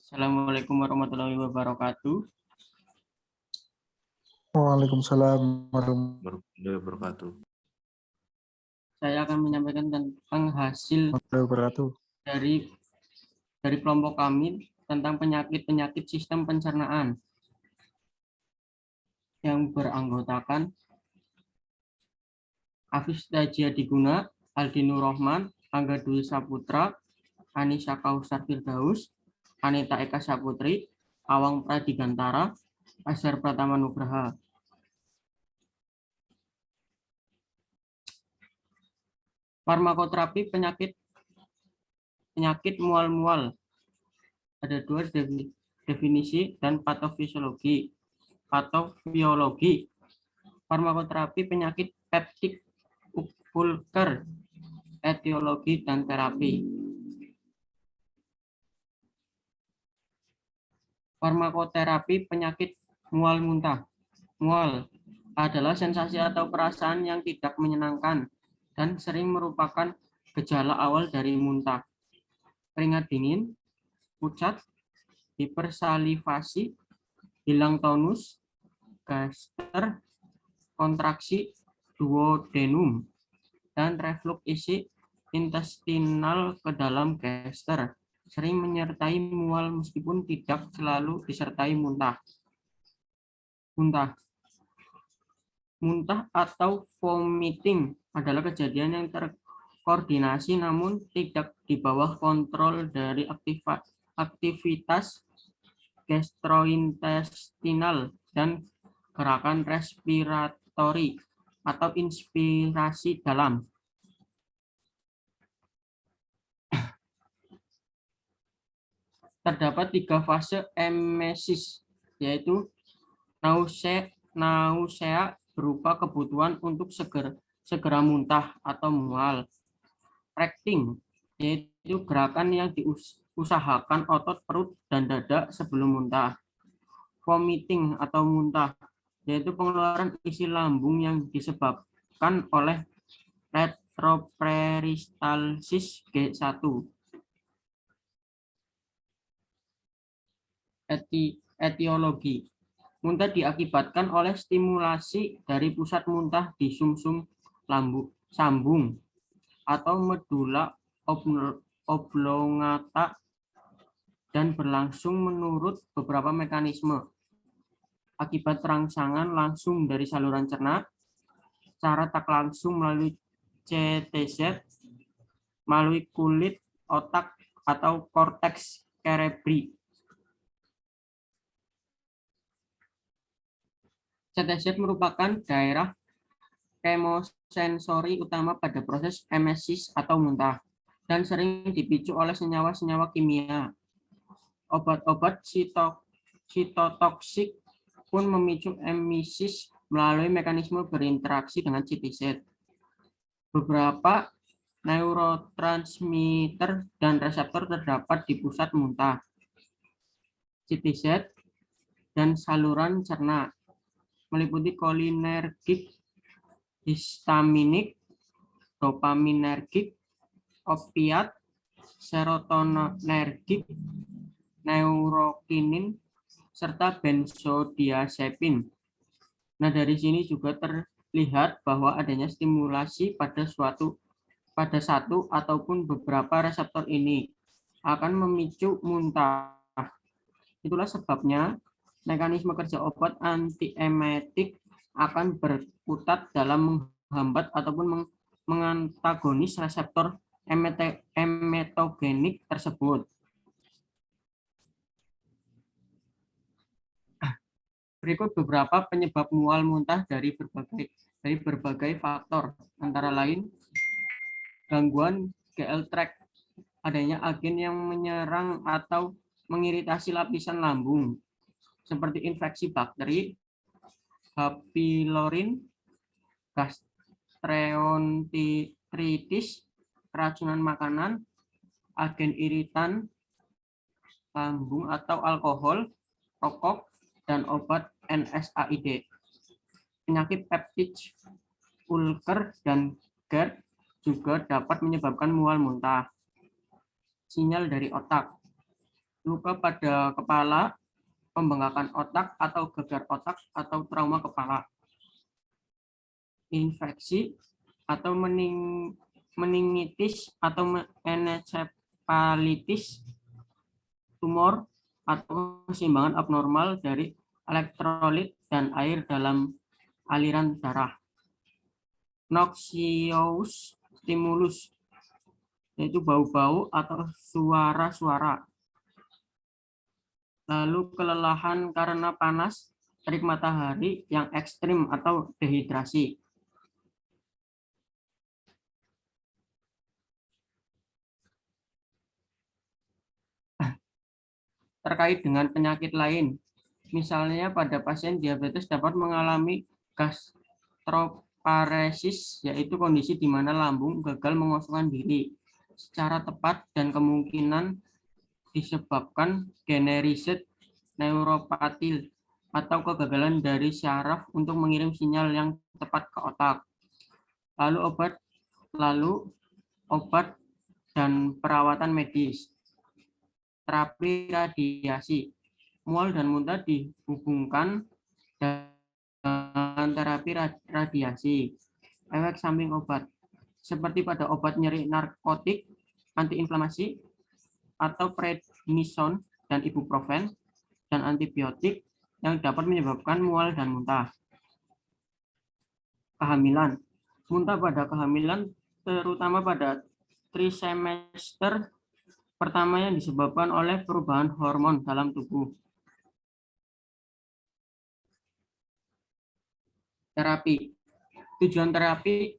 Assalamualaikum warahmatullahi wabarakatuh. Waalaikumsalam warahmatullahi wabarakatuh. Saya akan menyampaikan tentang hasil wabarakatuh. dari kelompok kami tentang penyakit-penyakit sistem pencernaan yang beranggotakan Hafiz Tajia Diguna, Aldinur Rohman, Angga Dwi Saputra, Anissa Kausar Firdaus, Anita Eka Saputri, Awang Pradigantara, Azhar Pratama Nugraha. Farmakoterapi penyakit mual-mual. Ada dua definisi dan patofisiologi. Patofiologi. Farmakoterapi penyakit peptik ulker, etiologi dan terapi. Farmakoterapi penyakit mual muntah. Mual adalah sensasi atau perasaan yang tidak menyenangkan dan sering merupakan gejala awal dari muntah. Keringat dingin, pucat, hipersalivasi, hilang tonus, gaster, kontraksi duodenum, dan reflux isi intestinal ke dalam gaster. Sering menyertai mual meskipun tidak selalu disertai muntah. Muntah atau vomiting adalah kejadian yang terkoordinasi namun tidak di bawah kontrol dari aktivitas gastrointestinal dan gerakan respiratori atau inspirasi dalam. Terdapat 3 fase emesis, yaitu nausea berupa kebutuhan untuk segera muntah atau mual. Recting, yaitu gerakan yang diusahakan otot perut dan dada sebelum muntah. Vomiting atau muntah, yaitu pengeluaran isi lambung yang disebabkan oleh retroperistalsis G1. Etiologi. Muntah diakibatkan oleh stimulasi dari pusat muntah di sumsum sambung atau medula oblongata dan berlangsung menurut beberapa mekanisme. Akibat rangsangan langsung dari saluran cerna, secara tak langsung melalui CTZ, melalui kulit, otak, atau korteks cerebri. CTZ merupakan daerah kemosensori utama pada proses emesis atau muntah dan sering dipicu oleh senyawa-senyawa kimia. Obat-obat sitotoksik pun memicu emesis melalui mekanisme berinteraksi dengan CTZ. Beberapa neurotransmitter dan reseptor terdapat di pusat muntah, CTZ, dan saluran cerna, meliputi kolinergik, histaminik, dopaminergik, opiat, serotonergik, neurokinin, serta benzodiazepin. Nah, dari sini juga terlihat bahwa adanya stimulasi pada satu ataupun beberapa reseptor ini akan memicu muntah. Itulah sebabnya mekanisme kerja obat antiemetik akan berkutat dalam menghambat ataupun mengantagonis reseptor emetogenik tersebut. Berikut beberapa penyebab mual muntah dari berbagai faktor, antara lain gangguan GL-tract, adanya agen yang menyerang atau mengiritasi lapisan lambung, seperti infeksi bakteri, H. pylori, gastroenteritis, keracunan makanan, agen iritan lambung atau alkohol, rokok, dan obat NSAID. Penyakit peptik ulker dan GERD juga dapat menyebabkan mual muntah. Sinyal dari otak. luka pada kepala, pembengkakan otak atau gegar otak atau trauma kepala, infeksi atau meningitis atau encephalitis, tumor atau keseimbangan abnormal dari elektrolit dan air dalam aliran darah. Noxious stimulus, yaitu bau-bau atau suara-suara. Lalu kelelahan karena panas, terik matahari yang ekstrim atau dehidrasi. Terkait dengan penyakit lain, misalnya pada pasien diabetes dapat mengalami gastroparesis, yaitu kondisi di mana lambung gagal mengosongkan diri secara tepat dan kemungkinan disebabkan generised neuropati atau kegagalan dari syaraf untuk mengirim sinyal yang tepat ke otak. Lalu obat dan perawatan medis. Terapi radiasi. Mual dan muntah dihubungkan dengan terapi radiasi. Efek samping obat, seperti pada obat nyeri narkotik, antiinflamasi, atau prednison dan ibuprofen, dan antibiotik yang dapat menyebabkan mual dan muntah. Kehamilan. Muntah pada kehamilan, terutama pada trimester pertama yang disebabkan oleh perubahan hormon dalam tubuh. Terapi. Tujuan terapi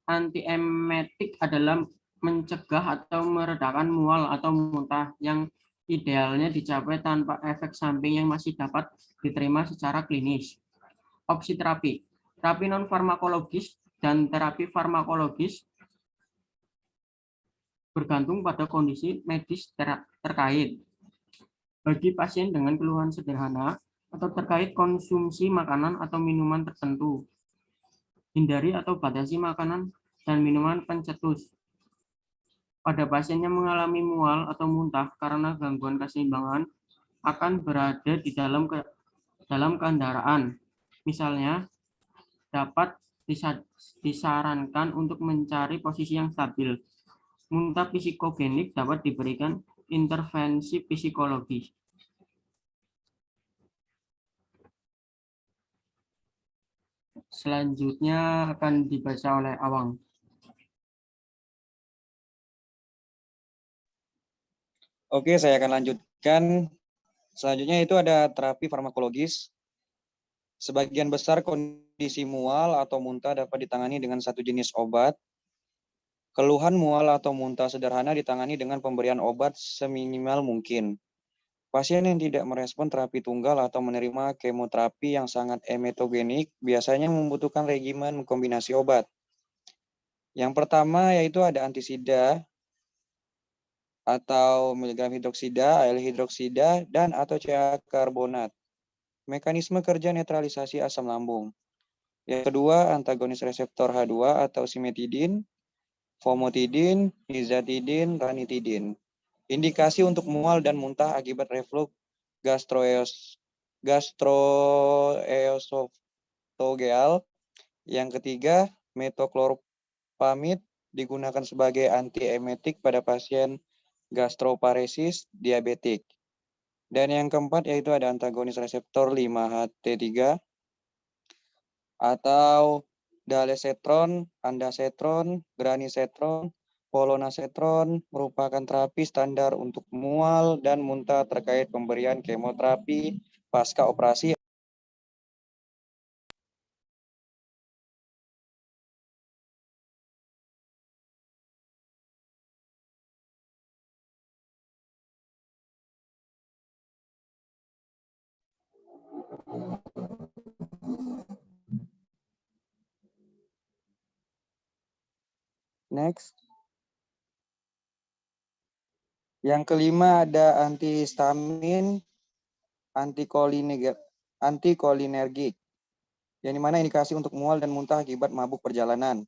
antiemetik adalah mencegah atau meredakan mual atau muntah yang idealnya dicapai tanpa efek samping yang masih dapat diterima secara klinis. Opsi terapi. Terapi non-farmakologis dan terapi farmakologis bergantung pada kondisi medis terkait. Bagi pasien dengan keluhan sederhana atau terkait konsumsi makanan atau minuman tertentu, hindari atau batasi makanan dan minuman pencetus. Pada pasien yang mengalami mual atau muntah karena gangguan keseimbangan akan berada di dalam kendaraan, misalnya, dapat disarankan untuk mencari posisi yang stabil. Muntah psikogenik dapat diberikan intervensi psikologi. Selanjutnya akan dibaca oleh Awang. Oke, saya akan lanjutkan. Selanjutnya itu ada terapi farmakologis. Sebagian besar kondisi mual atau muntah dapat ditangani dengan satu jenis obat. Keluhan mual atau muntah sederhana ditangani dengan pemberian obat seminimal mungkin. Pasien yang tidak merespon terapi tunggal atau menerima kemoterapi yang sangat emetogenik biasanya membutuhkan regimen kombinasi obat. Yang pertama yaitu ada antisida atau miligram hidroksida, air hidroksida, dan atau CA karbonat. Mekanisme kerja netralisasi asam lambung. Yang kedua, antagonis reseptor H2 atau simetidin, famotidin, nizatidin, ranitidin. Indikasi untuk mual dan muntah akibat reflux gastroesophageal. Yang ketiga, metoclopramid digunakan sebagai antiemetik pada pasien gastroparesis diabetik. Dan yang keempat yaitu ada antagonis reseptor 5-HT3 atau dalesetron, andasetron, granisetron, polonasetron merupakan terapi standar untuk mual dan muntah terkait pemberian kemoterapi pasca operasi. Next. Yang kelima ada antihistamin, antikolinergik, yang dimana indikasi untuk mual dan muntah akibat mabuk perjalanan.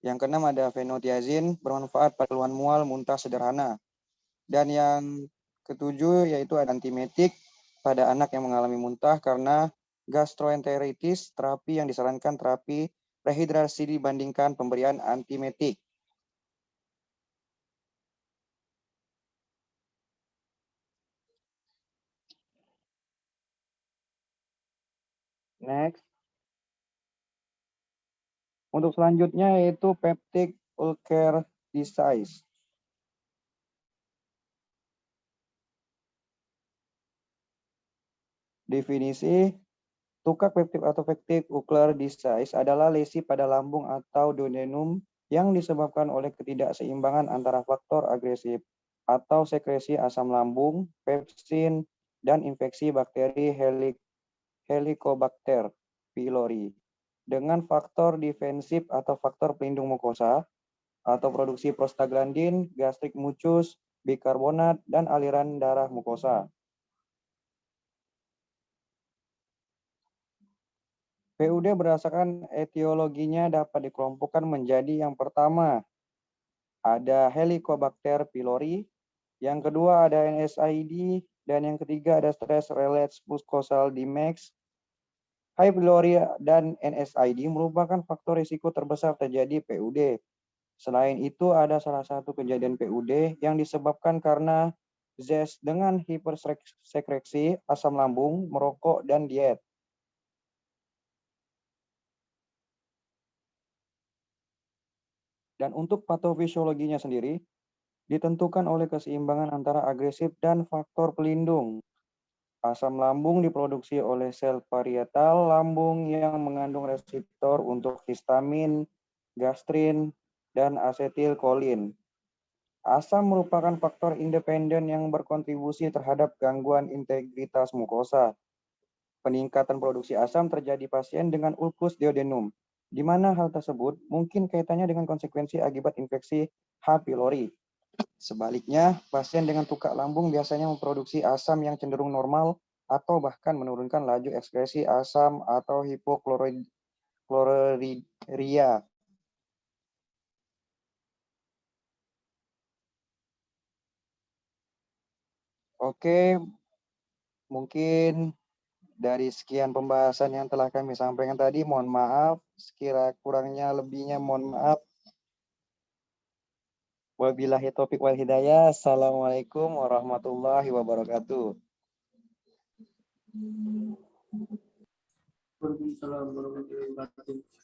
Yang keenam ada fenotiazin, bermanfaat pada keluhan mual muntah sederhana. Dan yang Ketujuh yaitu ada antimetik pada anak yang mengalami muntah karena gastroenteritis. Terapi yang disarankan terapi rehidrasi dibandingkan pemberian antimetik. Next. Untuk selanjutnya yaitu peptic ulcer disease. Definisi, tukak peptik atau peptic ulcer disease adalah lesi pada lambung atau duodenum yang disebabkan oleh ketidakseimbangan antara faktor agresif atau sekresi asam lambung, pepsin, dan infeksi bakteri Helicobacter pylori dengan faktor defensif atau faktor pelindung mukosa atau produksi prostaglandin, gastrik mucus, bikarbonat, dan aliran darah mukosa. PUD berdasarkan etiologinya dapat dikelompokkan menjadi yang pertama, ada Helicobacter pylori, yang kedua ada NSAID, dan yang ketiga ada stress-related mucosal defects. H. pylori dan NSAID merupakan faktor risiko terbesar terjadi PUD. Selain itu, ada salah satu kejadian PUD yang disebabkan karena ZES dengan hipersekreksi, asam lambung, merokok, dan diet. Dan untuk patofisiologinya sendiri, ditentukan oleh keseimbangan antara agresif dan faktor pelindung. Asam lambung diproduksi oleh sel parietal lambung yang mengandung reseptor untuk histamin, gastrin, dan asetilkolin. Asam merupakan faktor independen yang berkontribusi terhadap gangguan integritas mukosa. Peningkatan produksi asam terjadi pasien dengan ulkus duodenum, di mana hal tersebut mungkin kaitannya dengan konsekuensi akibat infeksi H. pylori. Sebaliknya, pasien dengan tukak lambung biasanya memproduksi asam yang cenderung normal atau bahkan menurunkan laju ekskresi asam atau hipokloruria. Oke, mungkin dari sekian pembahasan yang telah kami sampaikan tadi, mohon maaf. Sekira kurangnya lebihnya mohon maaf. Wabillahi taufiq wal hidayah. Assalamualaikum warahmatullahi wabarakatuh. Waalaikumsalam warahmatullahi wabarakatuh.